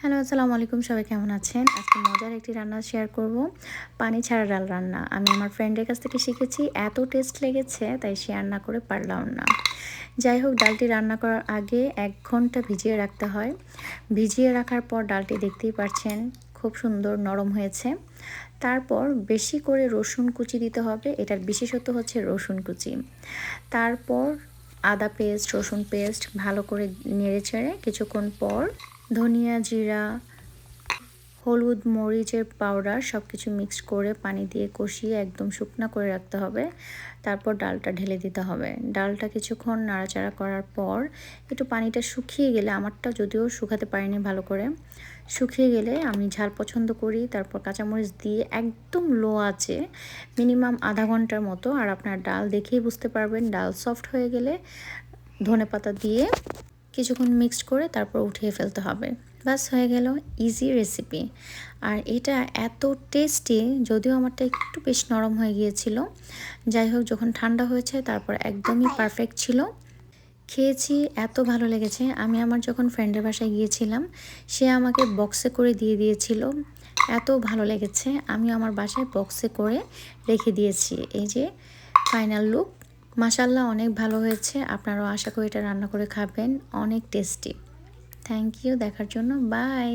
Hello, আসসালামু আলাইকুম। সবাই কেমন আছেন? আজকে মজার একটি রান্না শেয়ার করব। পানি ছাড়া ডাল রান্না। আমি আমার ফ্রেন্ডের কাছ থেকে শিখেছি। এত টেস্ট লেগেছে তাই শেয়ার না করে পারলাম না। যাই হোক, ডালটি রান্না করার আগে ১ ঘন্টা ভিজিয়ে রাখতে হয়। ভিজিয়ে রাখার পর ডালটি দেখতেই পাচ্ছেন খুব সুন্দর নরম হয়েছে। তারপর বেশি করে রসুন কুচি দিতে হবে। এটার বিশেষত্ব হচ্ছে রসুন কুচি। তারপর আদা পেস্ট, রসুন পেস্ট ভালো করে নেড়েচেড়ে কিছুক্ষণ পর ধনিয়া, জিরা, হলুদ, মরিচের পাউডার সব কিছু মিক্সড করে পানি দিয়ে কষিয়ে একদম শুকনা করে রাখতে হবে। তারপর ডালটা ঢেলে দিতে হবে। ডালটা কিছুক্ষণ নাড়াচাড়া করার পর একটু পানিটা শুকিয়ে গেলে, আমারটা যদিও শুকাতে পারিনি ভালো করে, শুকিয়ে গেলে আমি ঝাল পছন্দ করি। তারপর কাঁচামরিচ দিয়ে একদম লো আঁচে মিনিমাম আধা ঘন্টার মতো, আর আপনার ডাল দেখেই বুঝতে পারবেন ডাল সফট হয়ে গেলে ধনেপাতা দিয়ে কিছুক্ষণ মিক্সড করে তারপর উঠিয়ে ফেলতে হবে। বাস হয়ে গেল, ইজি রেসিপি। আর এটা এত টেস্টি, যদিও আমারটা একটু বেশ নরম হয়ে গিয়েছিল। যাই হোক, যখন ঠান্ডা হয়েছে তারপর একদমই পারফেক্ট ছিল। খেয়েছি, এত ভালো লেগেছে। আমি আমার যখন ফ্রেন্ডের বাসায় গিয়েছিলাম, সে আমাকে বক্সে করে দিয়ে দিয়েছিল। এত ভালো লেগেছে, আমি আমার বাসায় বক্সে করে রেখে দিয়েছি। এই যে ফাইনাল লুক। মাশাআল্লাহ, অনেক ভালো হয়েছে। আপনারাও আশা করি এটা রান্না করে খাবেন। অনেক টেস্টি। থ্যাংক ইউ দেখার জন্য। বাই।